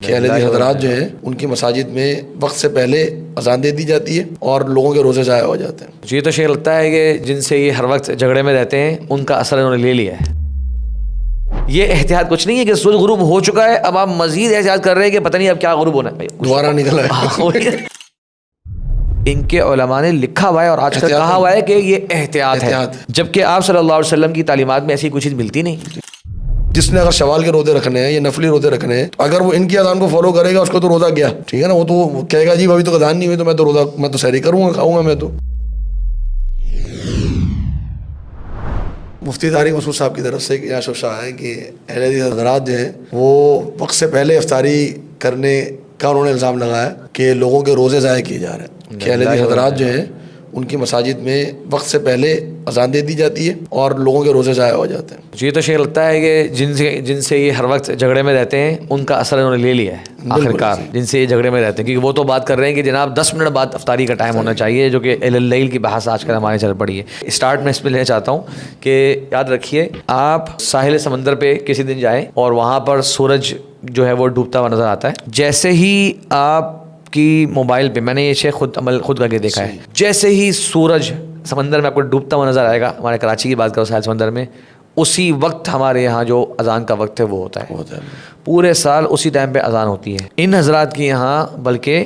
کہ اہل حدیث حضرات جو ہیں ان کی مساجد میں وقت سے پہلے اذان دے دی جاتی ہے اور لوگوں کے روزے ضائع ہو جاتے ہیں. مجھے تو شیخ لگتا ہے کہ جن سے یہ ہر وقت جھگڑے میں رہتے ہیں ان کا اثر انہوں نے لے لیا ہے. یہ احتیاط کچھ نہیں ہے کہ سورج غروب ہو چکا ہے اب آپ مزید احتیاط کر رہے ہیں کہ پتہ نہیں اب کیا غروب ہونا ہے. دوبارہ نکل آئے. ان کے علماء نے لکھا ہوا ہے اور آج کل کہا ہوا ہے کہ یہ احتیاط ہے، جبکہ آپ صلی اللہ علیہ وسلم کی تعلیمات میں ایسی کوئی چیز ملتی نہیں. جس نے اگر شوال کے روزے رکھنے ہیں یا نفلی روزے رکھنے ہیں تو اگر وہ ان کی اذان کو فالو کرے گا اس کو تو روزہ گیا، ٹھیک ہے نا. وہ تو کہے گا جی ابھی تو اذان نہیں ہوئی تو میں تو روزہ میں تو سحری کروں گا کھاؤں گا. میں تو مفتی طارق مسعود صاحب کی طرف سے یہاں شفشا ہے کہ اہل حدیث حضرات جو ہیں وہ وقت سے پہلے افطاری کرنے کا انہوں نے الزام لگایا کہ لوگوں کے روزے ضائع کیے جا رہے ہیں. کہ اہل حدیث حضرات جو ہیں ان کی مساجد میں وقت سے پہلے اذان دے دی جاتی ہے اور لوگوں کے روزے ضائع ہو جاتے ہیں. مجھے تو شیخ لگتا ہے کہ جن سے یہ ہر وقت جھگڑے میں رہتے ہیں ان کا اثر انہوں نے لے لیا ہے آخرکار. جن سے یہ جھگڑے میں رہتے ہیں کیونکہ وہ تو بات کر رہے ہیں کہ جناب 10 منٹ بعد افطاری کا ٹائم ہونا چاہیے، جو کہ اللیل کی بحث آج کل ہمارے چل پڑی ہے. اسٹارٹ میں اس پہ لینا چاہتا ہوں کہ یاد رکھیے آپ ساحل سمندر پہ کسی دن جائیں اور وہاں پر سورج جو ہے وہ ڈوبتا ہوا نظر آتا ہے. جیسے ہی آپ کی موبائل پہ، میں نے یہ شیخ خود کر کے دیکھا ہے، جیسے ہی سورج سمندر میں آپ کو ڈوبتا ہوا نظر آئے گا، ہمارے کراچی کی بات کرو ساحل سمندر میں، اسی وقت ہمارے یہاں جو اذان کا وقت ہے وہ ہوتا ہے. پورے سال اسی ٹائم پہ اذان ہوتی ہے. ان حضرات کے یہاں بلکہ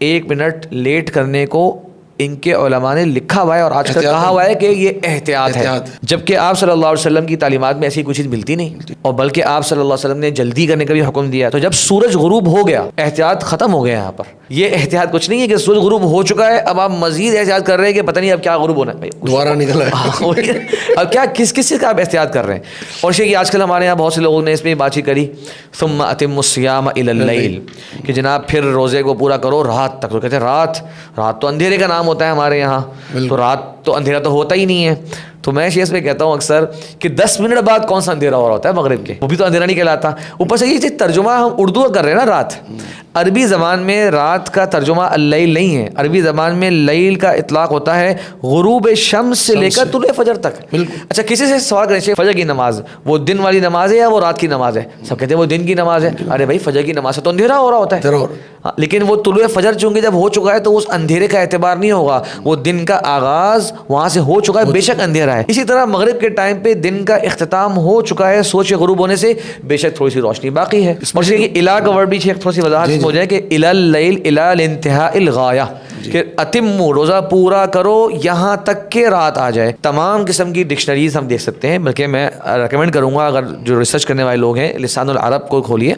1 منٹ لیٹ کرنے کو ان کے علماء نے لکھا ہوا ہے اور آج کل کہا ہوا ہے کہ یہ احتیاط ہے، جبکہ آپ صلی اللہ علیہ وسلم کی تعلیمات میں ایسی کوئی چیز ملتی نہیں، اور بلکہ آپ صلی اللہ علیہ وسلم نے جلدی کرنے کا بھی حکم دیا. تو جب سورج غروب ہو گیا احتیاط ختم ہو گیا. یہاں پر یہ احتیاط کچھ نہیں ہے کہ سورج غروب ہو چکا ہے اب آپ مزید احتیاط کر رہے ہیں کہ پتہ نہیں اب کیا غروب ہونا ہے. دوبارہ نکل آئے. اب کیا کس چیز کا آپ احتیاط کر رہے ہیں. اور شیخ آج کل ہمارے یہاں بہت سے لوگوں نے اس میں بات چیت کری، ثم اتم الصیام الی اللیل، کہ جناب پھر روزے کو پورا کرو رات تک. تو کہتے ہیں رات تو اندھیرے کا نام ہوتا ہے ہمارے یہاں، تو رات تو اندھیرا تو ہوتا ہی نہیں ہے. تو میں شیخ میں کہتا ہوں اکثر کہ 10 منٹ بعد کون سا اندھیرا ہو رہا ہوتا ہے مغرب کے، وہ بھی تو اندھیرا نہیں کہلاتا. اوپر سے یہ ترجمہ ہم اردو کر رہے ہیں نا رات، عربی زبان میں رات کا ترجمہ اللیل نہیں ہے. عربی زبان میں لیل کا اطلاق ہوتا ہے غروب شمس سے لے کر طلوع فجر تک. اچھا کسی سے سوال کریں فجر کی نماز وہ دن والی نماز ہے یا وہ رات کی نماز ہے؟ سب کہتے ہیں وہ دن کی نماز ہے. ارے بھائی فجر کی نماز سے تو اندھیرا ہو رہا ہوتا ہے، لیکن وہ طلوع فجر چونکہ جب ہو چکا ہے تو اس اندھیرے کا اعتبار نہیں ہوگا، وہ دن کا آغاز وہاں سے ہو چکا ہے، بے شک اندھیرا ہے. اسی طرح مغرب کے ٹائم پہ دن کا اختتام ہو چکا ہے سورج کے غروب ہونے سے، بے شک تھوڑی سی روشنی باقی ہے. اور الا کا ورڈ بھی تھوڑی سی وضاحت ہو جائے کہ الی اللیل الی الانتہاء الغایہ، کہ اتموا روزہ پورا کرو یہاں تک کہ رات آ جائے. تمام قسم کی ڈکشنریز ہم دیکھ سکتے ہیں، بلکہ میں ریکمینڈ کروں گا اگر جو ریسرچ کرنے والے لوگ ہیں لسان العرب کو کھولیے،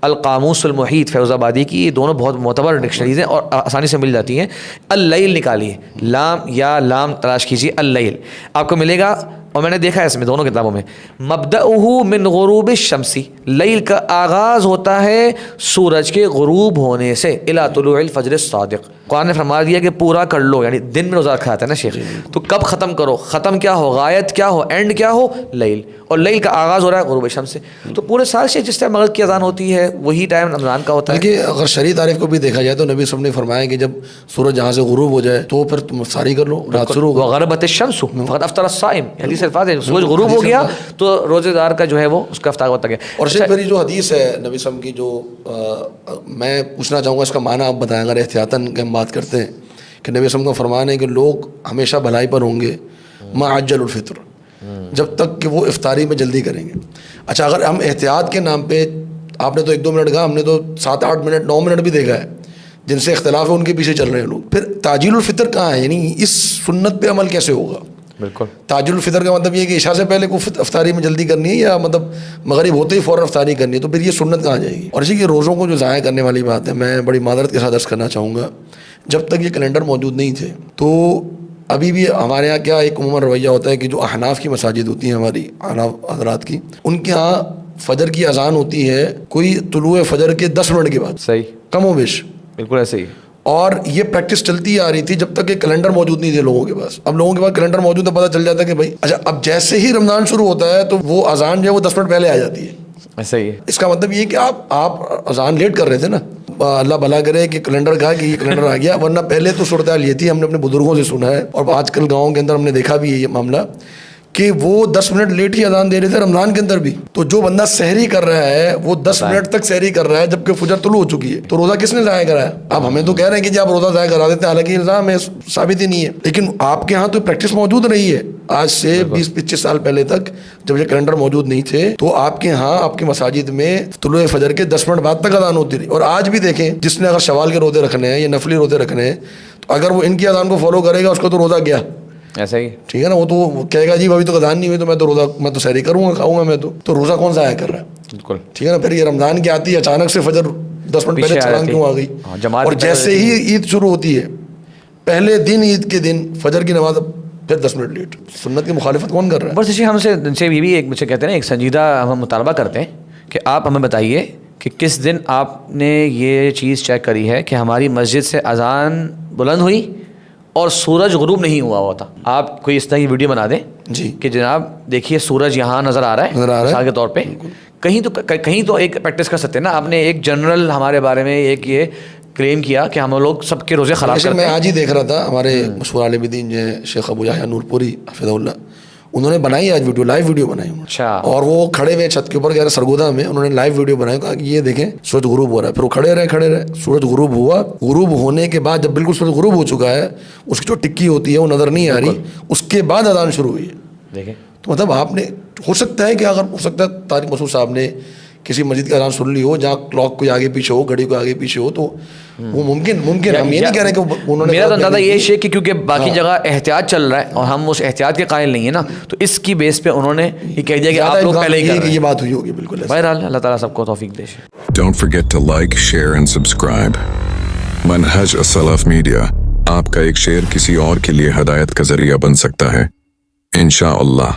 القاموس المحیط فیروز آبادی کی، یہ دونوں بہت معتبر ڈکشنریز ہیں اور آسانی سے مل جاتی ہیں. اللیل نکالیے، لام یا لام تلاش کیجیے، اللیل آپ کو ملے گا. اور میں نے دیکھا ہے اس میں دونوں کتابوں میں مبدأہ من غروب الشمس، لیل کا آغاز ہوتا ہے سورج کے غروب ہونے سے، الی طلوع الفجر الصادق. قرآن نے فرما دیا کہ پورا کر لو، یعنی دن میں روزہ رکھا جاتا ہے نا شیخ، تو کب ختم کرو، ختم کیا ہو، غایت کیا ہو، اینڈ کیا ہو، لیل. اور لیل کا آغاز ہو رہا ہے غروب شمس سے. تو پورے سال سے جس ٹائم مغرب کی اذان ہوتی ہے وہی ٹائم رمضان کا ہوتا ہے. بلکہ اگر شرعی تعریف کو بھی دیکھا جائے تو نبی صلی اللہ علیہ وسلم نے فرمایا کہ جب سورج جہاں سے غروب ہو جائے تو پھر تم ساری کر لو، رات شروع. وغربت الشمس فقد افطر الصائم، حدیث الفاظ ہے، سورج غروب ہو گیا تو روزے دار کا جو ہے وہ اس کا افطار ہوتا گیا. اور میری جو حدیث ہے نبی صلی اللہ علیہ وسلم کی، جو میں پوچھنا چاہوں گا اس کا معنی آپ بتائیں اگر احتیاطاً ہم بات کرتے ہیں کہ نبی صلی اللہ علیہ وسلم کا فرمان ہے کہ لوگ ہمیشہ بھلائی پر ہوں گے ما عجل الفطر، جب تک کہ وہ افطاری میں جلدی کریں گے. اچھا اگر ہم احتیاط کے نام پہ، آپ نے تو 1-2 منٹ کہا، ہم نے تو 7-8 منٹ 9 منٹ بھی دیکھا ہے جن سے اختلاف ہے ان کے پیچھے چل رہے ہیں لوگ. پھر تاجیل الفطر کہاں ہے؟ یعنی اس سنت پہ عمل کیسے ہوگا؟ بالکل تاجیل الفطر کا مطلب یہ کہ عشاء سے پہلے کو افطاری میں جلدی کرنی ہے یا مطلب مغرب ہوتے ہی فوراً افطاری کرنی ہے؟ تو پھر یہ سنت کہاں جائے گی؟ اور اسی کے روزوں کو جو ضائع کرنے والی بات ہے، میں بڑی معذرت کے ساتھ عرض کرنا چاہوں گا، جب تک یہ کیلنڈر موجود نہیں تھے تو ابھی بھی ہمارے یہاں کیا ایک عموماً رویہ ہوتا ہے کہ جو احناف کی مساجد ہوتی ہیں ہماری احناف حضرات کی، ان کے ہاں فجر کی اذان ہوتی ہے کوئی طلوع فجر کے 10 منٹ کے بعد، صحیح، کم و بیش بالکل ایسے ہی. اور یہ پریکٹس چلتی آ رہی تھی جب تک کہ کیلنڈر موجود نہیں تھے لوگوں کے پاس. اب لوگوں کے پاس کیلنڈر موجود ہے، پتہ چل جاتا ہے کہ بھائی اچھا اب جیسے ہی رمضان شروع ہوتا ہے تو وہ اذان جو ہے وہ 10 منٹ پہلے آ جاتی ہے. ایسا ہی ہے. اس کا مطلب یہ کہ آپ اذان لیٹ کر رہے تھے نا. اللہ بھلا کرے کہ کیلنڈر کہا کہ یہ کیلنڈر آ گیا، ورنہ پہلے تو صورتحال یہ تھی، ہم نے اپنے بزرگوں سے سنا ہے اور آج کل گاؤں کے اندر ہم نے دیکھا بھی ہے یہ معاملہ کہ وہ 10 منٹ لیٹ ہی اذان دے رہے تھے رمضان کے اندر بھی. تو جو بندہ سحری کر رہا ہے وہ 10 منٹ تک سحری کر رہا ہے جبکہ فجر طلوع ہو چکی ہے, تو روزہ کس نے ضائع کرایا؟ اب ہمیں تو کہہ رہے ہیں کہ جی آپ روزہ ضائع کرا دیتے ہیں, حالانکہ الزام ہے ثابت ہی نہیں ہے. لیکن آپ کے ہاں تو پریکٹس موجود رہی ہے آج سے 20-25 سال پہلے تک, جب یہ کیلنڈر موجود نہیں تھے تو آپ کے ہاں آپ کی مساجد میں طلوع فجر کے 10 منٹ بعد تک اذان ہوتی رہی. اور آج بھی دیکھیں, جس نے اگر شوال کے روزے رکھنے ہیں یا نفلی روزے رکھنے ہیں تو اگر وہ ان کی اذان کو فالو کرے گا اس کو تو روزہ گیا, ایسا ہی ٹھیک ہے نا. وہ تو کہے گا جی ابھی تو اذان نہیں ہوئی تو میں تو روزہ, میں تو سحری کروں گا, کھاؤں گا میں تو روزہ کون ضائع کر رہا ہے؟ بالکل ٹھیک ہے نا. پھر یہ رمضان کی آتی ہے اچانک سے فجر 10 منٹ پہلے چھلانگ کیوں آ گئی؟ اور جیسے ہی عید شروع ہوتی ہے پہلے دن عید کے دن فجر کی نماز پھر 10 منٹ لیٹ. سنت کی مخالفت کون کر رہا ہے؟ بس اسی ہم سے یہ بھی ایک مجھے کہتے ہیں ایک سنجیدہ ہم مطالبہ کرتے ہیں کہ آپ ہمیں بتائیے کہ کس دن آپ نے یہ چیز چیک کری ہے کہ ہماری مسجد سے اذان بلند ہوئی اور سورج غروب نہیں ہوا تھا. آپ کوئی اس طرح کی ویڈیو بنا دیں جی کہ جناب دیکھیے سورج یہاں نظر آ رہا ہے مثال کے طور پہ. کہیں تو ایک پریکٹس کر سکتے ہیں نا. آپ نے ایک جنرل ہمارے بارے میں ایک یہ کلیم کیا کہ ہم لوگ سب کے روزے خراب کرتے ہیں. میں آج ہی دیکھ رہا تھا ہمارے مشہور عالم دین جو ہے شیخ ابو یحییٰ نور پوری حفظہ اللہ, انہوں نے بنائی آج ویڈیو, لائیو ویڈیو بنائی انہوں نے. اچھا. اور وہ کھڑے ہوئے چھت کے اوپر کہہ رہے سرگودا میں, انہوں نے لائیو ویڈیو بنائی, کہا کہ یہ دیکھیں سورج غروب ہو رہا ہے. پھر وہ کھڑے رہے, سورج غروب ہوا, غروب ہونے کے بعد جب بالکل سورج غروب ہو چکا ہے اس کی جو ٹکی ہوتی ہے وہ نظر نہیں آ رہی, اس کے بعد اذان شروع ہوئی ہے. دیکھیں تو مطلب آپ نے ہو سکتا ہے کہ اگر ہو سکتا ہے طارق مسعود صاحب نے کسی مسجد کا اذان سن لی ہو جہاں کلاک کوئی آگے پیچھے ہو, گھڑی کو آگے پیچھے ہو, تو وہ ممکن ہم یہ نہیں کہہ رہے کہ انہوں نے. میرا تو اندازہ یہ ہے کہ کیونکہ باقی جگہ احتیاط چل رہا ہے اور ہم اس احتیاط کے قائل نہیں ہیں نا, تو اس کی بیس پہ انہوں نے یہ کہہ دیا کہ آپ لوگ پہلے ہی کر رہے ہیں. یہ بات ہوئی ہوگی بالکل. بہرحال اللہ تعالیٰ سب کو توفیق دے. Don't forget to like, share and subscribe. منہج السلف میڈیا, آپ کا ایک شیئر کسی اور کے لیے ہدایت کا ذریعہ بن سکتا ہے انشاءاللہ.